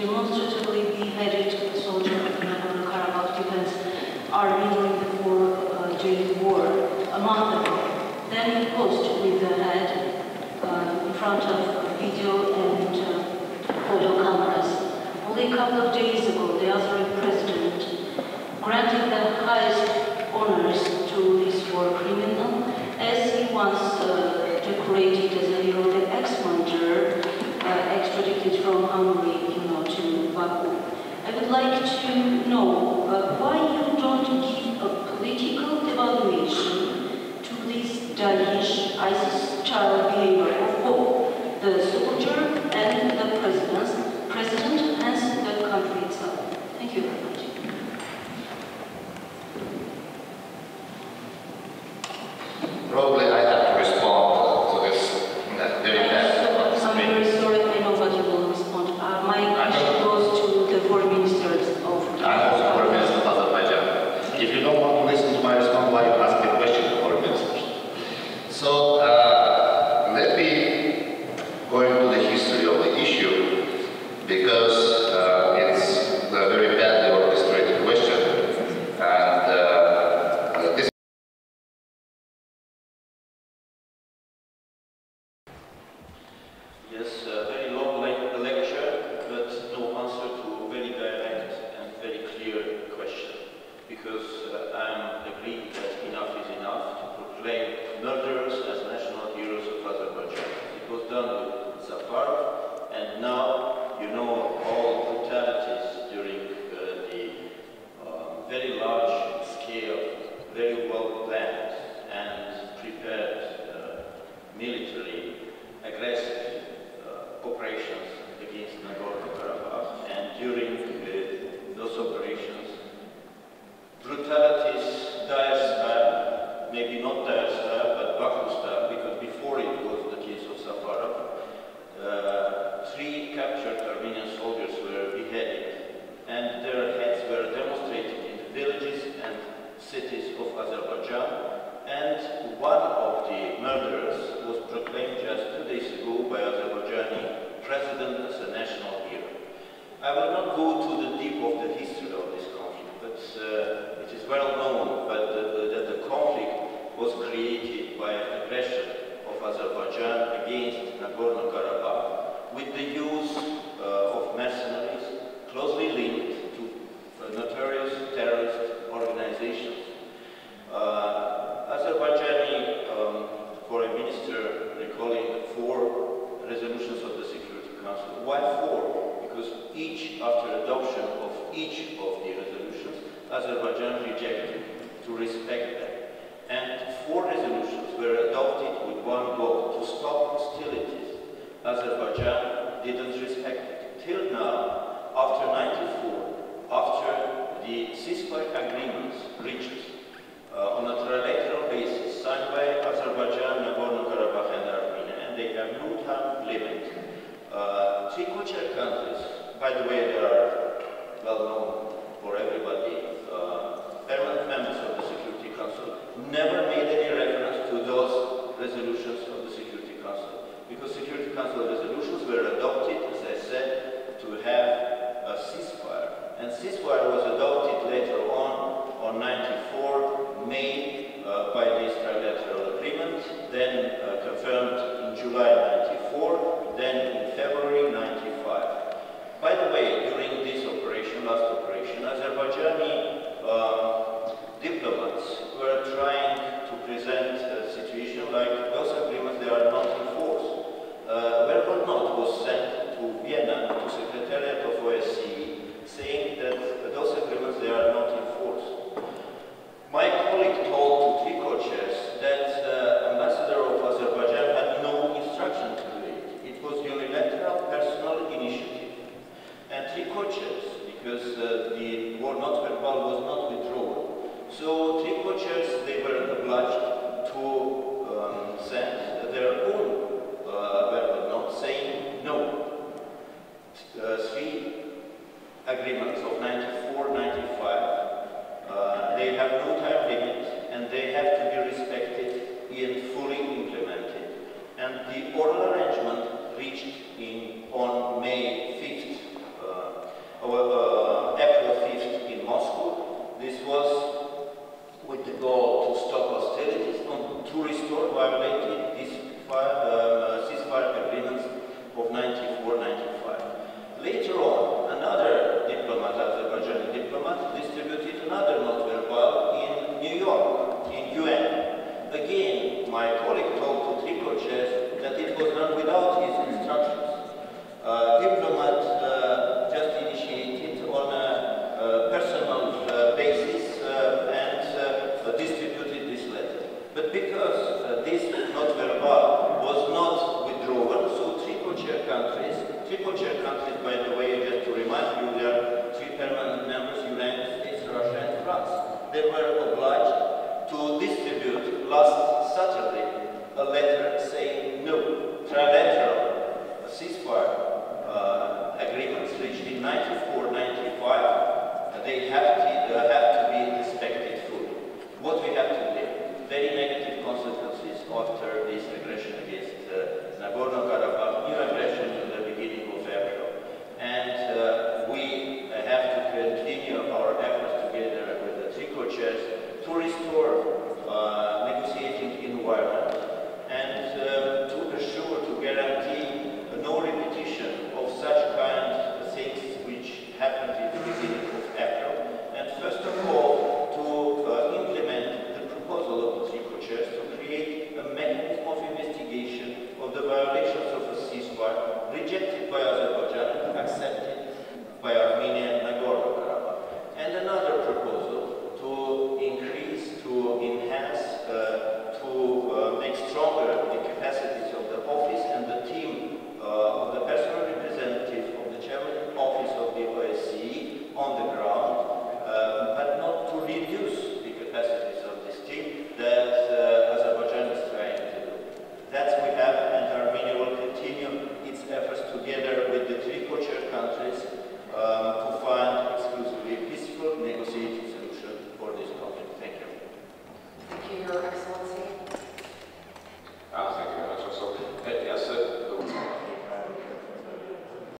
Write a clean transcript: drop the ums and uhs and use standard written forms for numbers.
demonstratively beheaded a soldier of the Nagorno-Karabakh Defense Army during the 4J war a month ago. Then he posed with the head in front of video and photo cameras. Only a couple of days ago, the Azeri president granted the highest honors to this war criminal, as he once decorated as a hero the ex-martyr extradited from Hungary, to Baku. I would like to know why you don't give a political evaluation to this Daesh ISIS-style behavior of both the soldier and the president, hence the country itself. Thank you very much. Probably I have to respond to this very bad. I'm very sorry, I know what you will respond. My question goes to the foreign ministers of... I'm also foreign minister of Azerbaijan. If you don't want to listen to my response, why you ask the question to foreign ministers? So, let me go into the history of the issue, because it's a very badly orchestrated question. And this Yes, very long lecture, but no answer to a very direct and very clear question. Because I'm agreed that enough is enough to proclaim murderers as national heroes of Azerbaijan. It was done with Zafarov, and now you know all brutalities during the very large scale, very well planned and prepared military aggressive operations against Nagorno-Karabakh, and during those operations, brutalities, dire style, maybe not dire style, but Baku style, because before it was the case of Safarov, 3 captured Armenian soldiers were beheaded, and their heads were demonstrated in the villages and cities of Azerbaijan, and one of the murderers was proclaimed just 2 days ago by Azerbaijani president as a national hero. I will not go to the deep of the history of this conflict, but it is well known that the conflict was created by an aggression of Azerbaijan against Nagorno-Karabakh with the use of mercenaries closely linked to notorious terrorist organizations. Azerbaijani foreign minister recalling 4 resolutions of the Security Council. Why 4? Because after adoption of each of the resolutions, Azerbaijan rejected to respect them. And 4 resolutions were adopted with one goal: to stop hostilities. Azerbaijan didn't respect it. Till now, after '94, after the ceasefire agreements reached on a trilateral basis, signed by Azerbaijan, Nagorno-Karabakh and Armenia, and they have no time limit. 3 co-chair countries, by the way, they are well known for everybody, permanent members of the Security Council, never made any reference to those resolutions of the Security Council, because Security Council resolutions were adopted, as I said, to have a ceasefire. And ceasefire was adopted later on 94 May by this trilateral agreement, then confirmed in July 94, then in February 95. By the way, during this operation, last operation, Azerbaijani diplomats were trying to present a situation like those agreements, they are not in force. Wherever not was sent to Vienna, to Secretariat of OSCE, saying that those agreements, they are not in force. My colleague told to 3 co-chairs that ambassador of Azerbaijan had no instruction to do it. It was unilateral personal initiative. And 3 co-chairs, because the war not verbal was not withdrawn. So 3 co-chairs, they were obliged to send their own verbal note saying no. 3 agreements of 94, 95. They have no time limit, and they have to be respected and fully implemented. And the oral arrangement reached on May 5th co-chair countries, by the way, just to remind you, there are 3 permanent members, United States, Russia and France. They were obliged to distribute last Saturday a letter saying no. Trilateral ceasefire agreements reached in 94-95, they have to be respected fully. What we have to do, very negative consequences after this aggression against Nagorno-Karabakh, new aggression in the beginning of April. And we have to continue our efforts together with the 3 co-chairs to restore negotiating environment and to assure, to guarantee no repetition of such kind of things which happened in the beginning of April. And first of all, to implement the proposal of the 3 co-chairs to create a mechanism of investigation of the violations of a ceasefire rejected by other